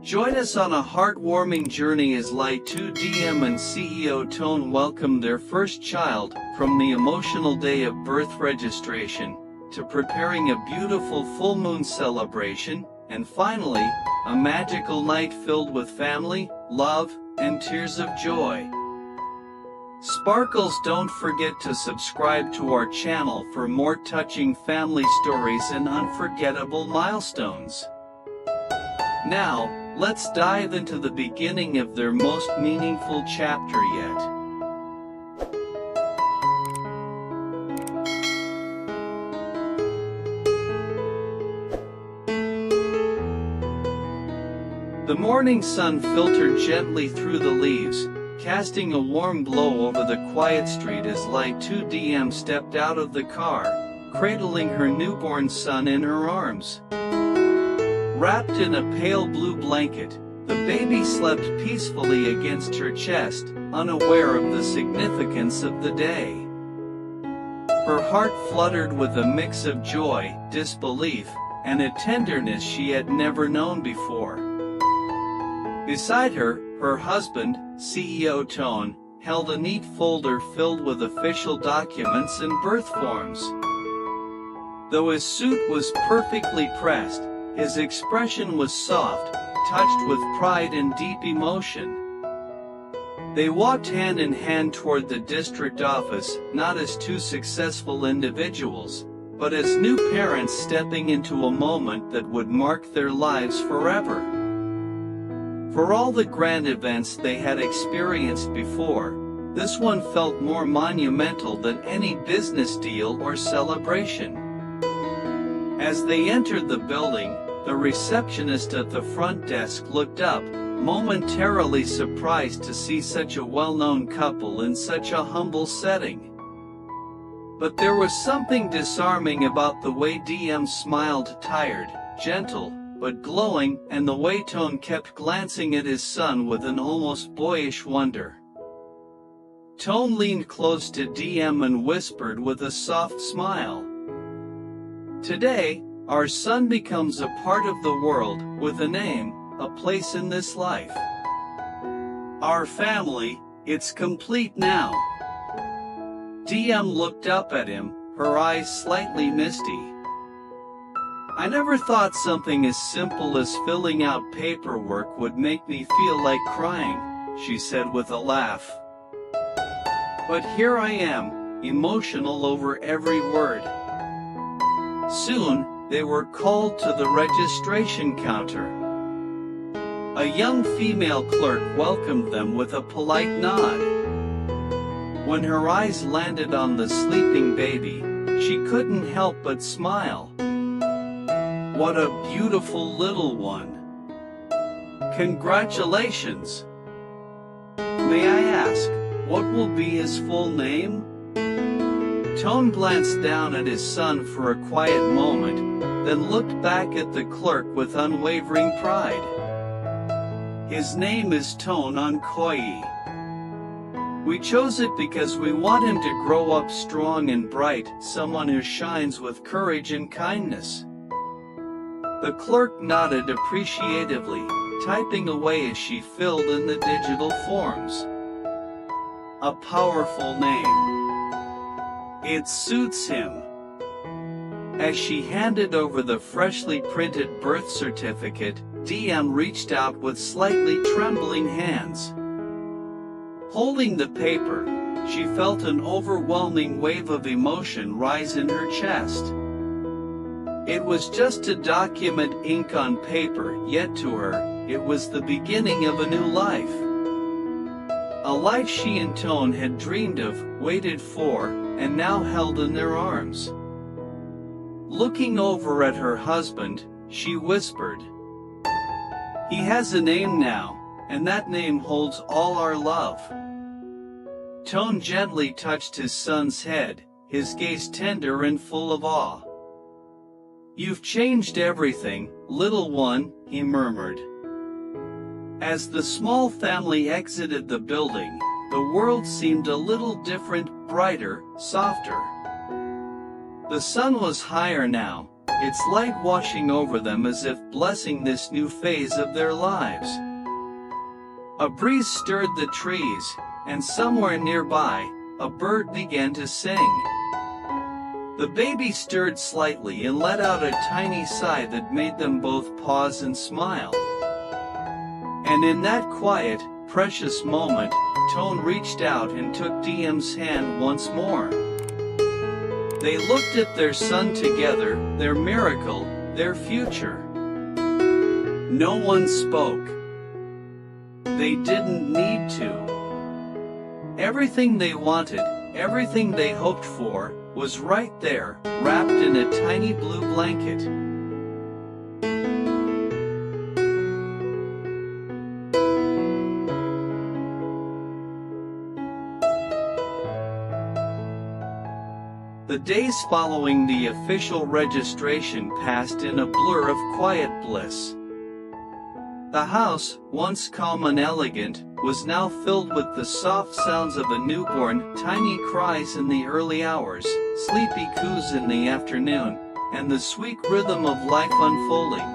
Join us on a heartwarming journey as Ly Tu Diem and CEO Toan welcome their first child, from the emotional day of birth registration, to preparing a beautiful full moon celebration, and finally, a magical night filled with family, love, and tears of joy. Sparkles, don't forget to subscribe to our channel for more touching family stories and unforgettable milestones. Now, let's dive into the beginning of their most meaningful chapter yet. The morning sun filtered gently through the leaves, casting a warm glow over the quiet street as Ly Tu Diem stepped out of the car, cradling her newborn son in her arms. Wrapped in a pale blue blanket, the baby slept peacefully against her chest, unaware of the significance of the day. Her heart fluttered with a mix of joy, disbelief, and a tenderness she had never known before. Beside her, her husband, CEO Toan, held a neat folder filled with official documents and birth forms. Though his suit was perfectly pressed, his expression was soft, touched with pride and deep emotion. They walked hand in hand toward the district office, not as two successful individuals, but as new parents stepping into a moment that would mark their lives forever. For all the grand events they had experienced before, this one felt more monumental than any business deal or celebration. As they entered the building, the receptionist at the front desk looked up, momentarily surprised to see such a well-known couple in such a humble setting. But there was something disarming about the way Diem smiled, tired, gentle, but glowing, and the way Toan kept glancing at his son with an almost boyish wonder. Toan leaned close to Diem and whispered with a soft smile, "Today, our son becomes a part of the world, with a name, a place in this life. Our family, it's complete now." Diem looked up at him, her eyes slightly misty. "I never thought something as simple as filling out paperwork would make me feel like crying," she said with a laugh. "But here I am, emotional over every word." Soon, they were called to the registration counter. A young female clerk welcomed them with a polite nod. When her eyes landed on the sleeping baby, she couldn't help but smile. "What a beautiful little one. Congratulations. May I ask, what will be his full name?" Toan glanced down at his son for a quiet moment, then looked back at the clerk with unwavering pride. "His name is Toan Koi. We chose it because we want him to grow up strong and bright, someone who shines with courage and kindness." The clerk nodded appreciatively, typing away as she filled in the digital forms. "A powerful name. It suits him." As she handed over the freshly printed birth certificate, Diem reached out with slightly trembling hands. Holding the paper, she felt an overwhelming wave of emotion rise in her chest. It was just a document, ink on paper, yet to her, it was the beginning of a new life. A life she and Toan had dreamed of, waited for, and now held in their arms. Looking over at her husband, she whispered, "He has a name now, and that name holds all our love." Toan gently touched his son's head, his gaze tender and full of awe. "You've changed everything, little one," he murmured. As the small family exited the building, the world seemed a little different, brighter, softer. The sun was higher now, its light washing over them as if blessing this new phase of their lives. A breeze stirred the trees, and somewhere nearby, a bird began to sing. The baby stirred slightly and let out a tiny sigh that made them both pause and smile. And in that quiet, precious moment, Toan reached out and took Diem's hand once more. They looked at their son together, their miracle, their future. No one spoke. They didn't need to. Everything they wanted, everything they hoped for, was right there, wrapped in a tiny blue blanket. The days following the official registration passed in a blur of quiet bliss. The house, once calm and elegant, was now filled with the soft sounds of a newborn, tiny cries in the early hours, sleepy coos in the afternoon, and the sweet rhythm of life unfolding.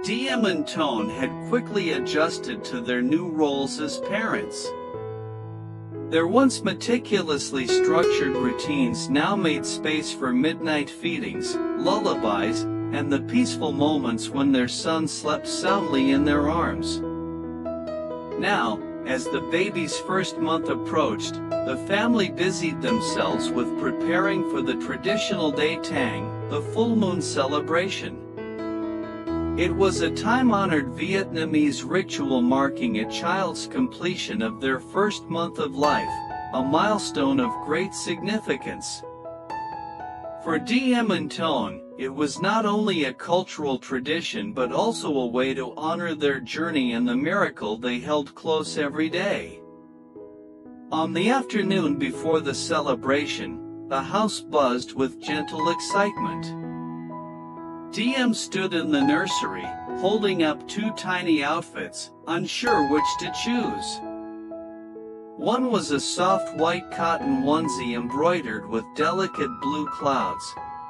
Diem and Toan had quickly adjusted to their new roles as parents. Their once meticulously structured routines now made space for midnight feedings, lullabies, and the peaceful moments when their son slept soundly in their arms. Now, as the baby's first month approached, the family busied themselves with preparing for the traditional day tang, the full moon celebration. It was a time-honored Vietnamese ritual marking a child's completion of their first month of life, a milestone of great significance. For Diem and Toan, it was not only a cultural tradition but also a way to honor their journey and the miracle they held close every day. On the afternoon before the celebration, the house buzzed with gentle excitement. Diem stood in the nursery, holding up two tiny outfits, unsure which to choose. One was a soft white cotton onesie embroidered with delicate blue clouds,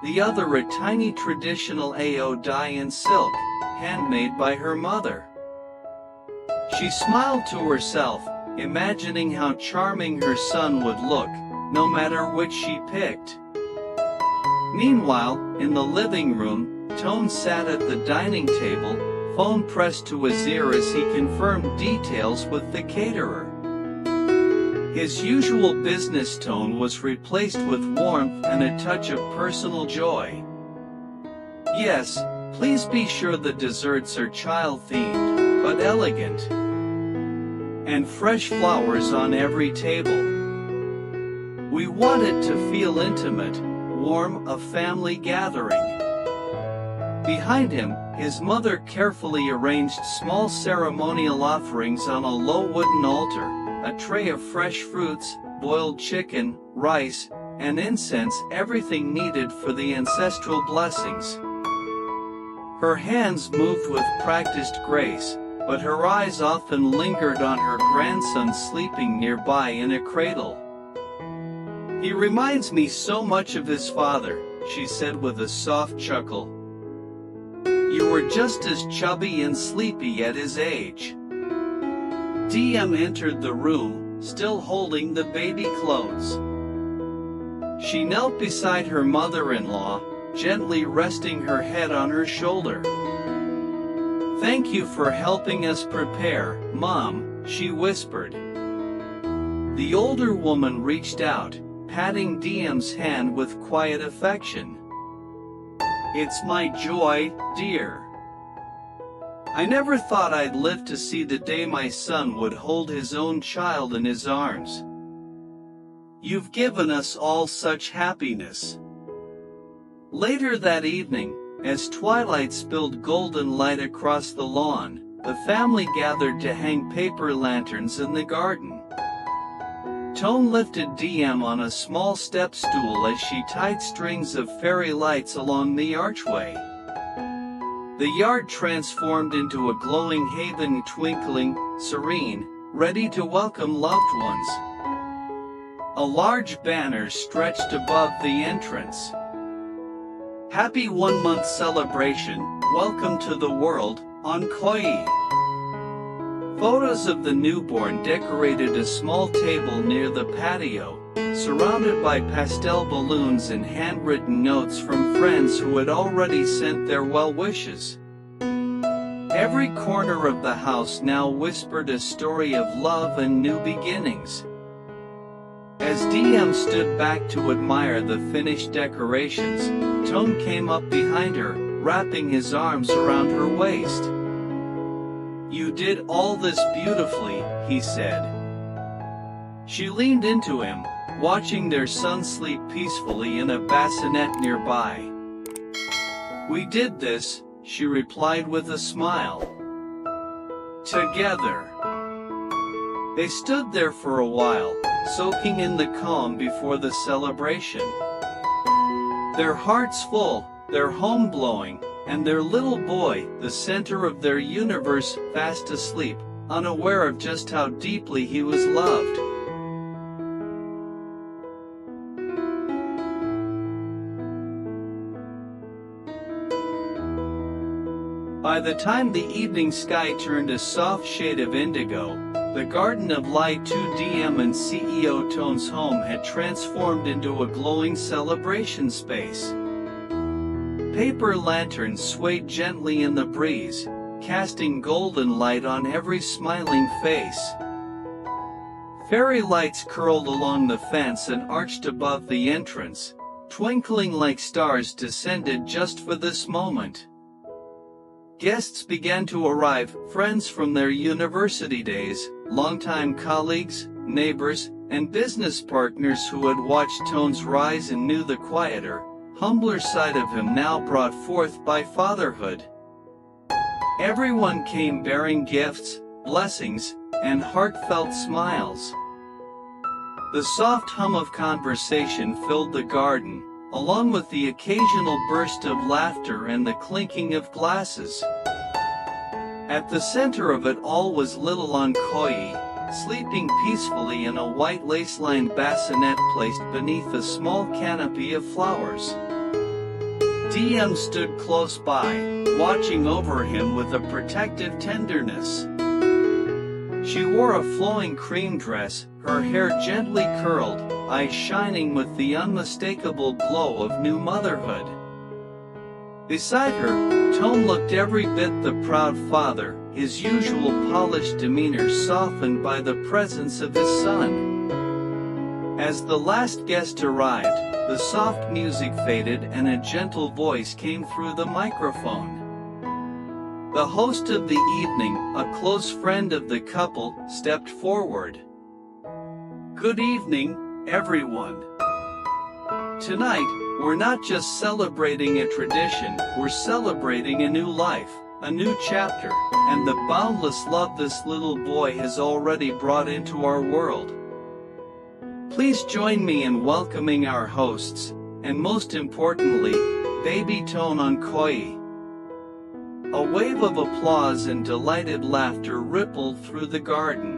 the other a tiny traditional AO dye in silk, handmade by her mother. She smiled to herself, imagining how charming her son would look, no matter which she picked. Meanwhile, in the living room, Toan sat at the dining table, phone pressed to his ear as he confirmed details with the caterer. His usual business tone was replaced with warmth and a touch of personal joy. Yes, please be sure the desserts are child-themed, but elegant. And fresh flowers on every table. We want it to feel intimate, warm, a family gathering. Behind him, his mother carefully arranged small ceremonial offerings on a low wooden altar, a tray of fresh fruits, boiled chicken, rice, and incense, everything needed for the ancestral blessings. Her hands moved with practiced grace, but her eyes often lingered on her grandson sleeping nearby in a cradle. "He reminds me so much of his father," she said with a soft chuckle. "You were just as chubby and sleepy at his age." Diem entered the room, still holding the baby clothes. She knelt beside her mother-in-law, gently resting her head on her shoulder. "Thank you for helping us prepare, Mom," she whispered. The older woman reached out, patting Diem's hand with quiet affection. "It's my joy, dear. I never thought I'd live to see the day my son would hold his own child in his arms. You've given us all such happiness." Later that evening, as twilight spilled golden light across the lawn, the family gathered to hang paper lanterns in the garden. Toan lifted Diem on a small step stool as she tied strings of fairy lights along the archway. The yard transformed into a glowing haven, twinkling, serene, ready to welcome loved ones. A large banner stretched above the entrance. Happy 1-month celebration, welcome to the world, on Koi. Photos of the newborn decorated a small table near the patio, surrounded by pastel balloons and handwritten notes from friends who had already sent their well wishes. Every corner of the house now whispered a story of love and new beginnings. As Diem stood back to admire the finished decorations, Toan came up behind her, wrapping his arms around her waist. "You did all this beautifully," he said. She leaned into him, watching their son sleep peacefully in a bassinet nearby. "We did this," she replied with a smile. "Together." They stood there for a while, soaking in the calm before the celebration. Their hearts full, their home glowing, and their little boy, the center of their universe, fast asleep, unaware of just how deeply he was loved. By the time the evening sky turned a soft shade of indigo, the garden of Ly Tu Diem and CEO Toan's home had transformed into a glowing celebration space. Paper lanterns swayed gently in the breeze, casting golden light on every smiling face. Fairy lights curled along the fence and arched above the entrance, twinkling like stars descended just for this moment. Guests began to arrive, friends from their university days, longtime colleagues, neighbors, and business partners who had watched Toan's rise and knew the quieter, humbler side of him now brought forth by fatherhood. Everyone came bearing gifts, blessings, and heartfelt smiles. The soft hum of conversation filled the garden, along with the occasional burst of laughter and the clinking of glasses. At the center of it all was little Koi, sleeping peacefully in a white lace-lined bassinet placed beneath a small canopy of flowers. Diem stood close by, watching over him with a protective tenderness. She wore a flowing cream dress, her hair gently curled, eyes shining with the unmistakable glow of new motherhood. Beside her, Toan looked every bit the proud father, his usual polished demeanor softened by the presence of his son. As the last guest arrived, the soft music faded and a gentle voice came through the microphone. The host of the evening, a close friend of the couple, stepped forward. "Good evening, everyone. Tonight, we're not just celebrating a tradition, we're celebrating a new life, a new chapter, and the boundless love this little boy has already brought into our world. Please join me in welcoming our hosts, and most importantly, baby Toan on Koi." A wave of applause and delighted laughter rippled through the garden.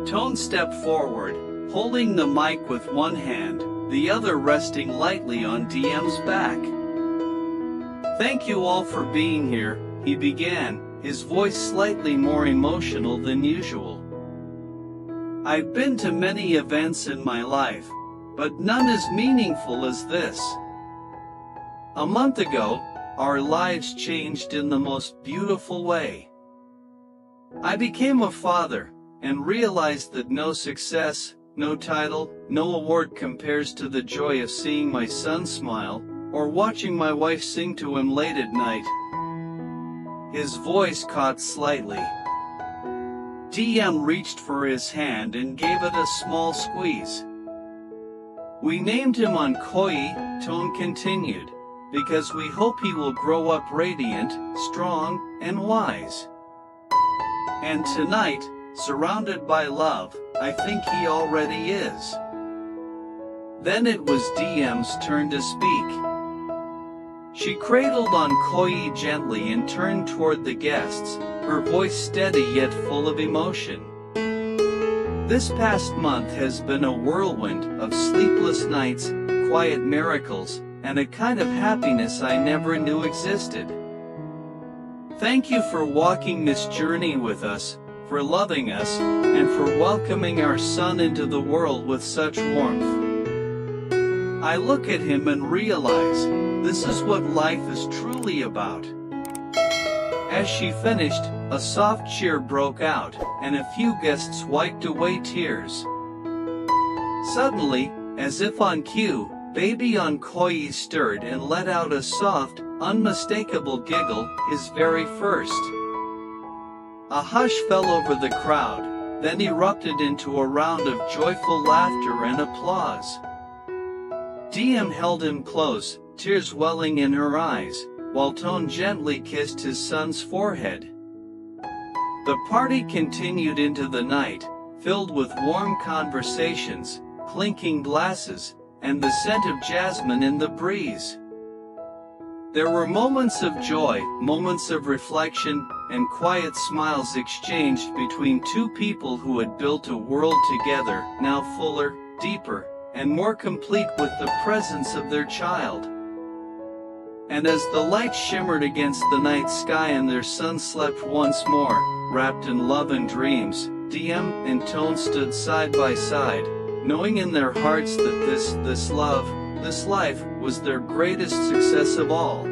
Toan stepped forward, holding the mic with one hand, the other resting lightly on Diem's back. "Thank you all for being here," he began, his voice slightly more emotional than usual. "I've been to many events in my life, but none as meaningful as this. A month ago, our lives changed in the most beautiful way. I became a father, and realized that no success, no title, no award compares to the joy of seeing my son smile, or watching my wife sing to him late at night." His voice caught slightly. Diem reached for his hand and gave it a small squeeze. "We named him on Koi," Toan continued, "because we hope he will grow up radiant, strong, and wise. And tonight, surrounded by love, I think he already is." Then it was Diem's turn to speak. She cradled Koi gently and turned toward the guests, her voice steady yet full of emotion. "This past month has been a whirlwind of sleepless nights, quiet miracles, and a kind of happiness I never knew existed. Thank you for walking this journey with us, for loving us, and for welcoming our son into the world with such warmth. I look at him and realize, this is what life is truly about. As she finished, a soft cheer broke out, and a few guests wiped away tears. Suddenly, as if on cue, baby Onkoi stirred and let out a soft, unmistakable giggle, his very first. A hush fell over the crowd, then erupted into a round of joyful laughter and applause. Diem held him close, tears welling in her eyes, while Toan gently kissed his son's forehead. The party continued into the night, filled with warm conversations, clinking glasses, and the scent of jasmine in the breeze. There were moments of joy, moments of reflection, and quiet smiles exchanged between two people who had built a world together, now fuller, deeper, and more complete with the presence of their child. And as the light shimmered against the night sky and their son slept once more, wrapped in love and dreams, Diem and Toan stood side by side, knowing in their hearts that this love, this life, was their greatest success of all.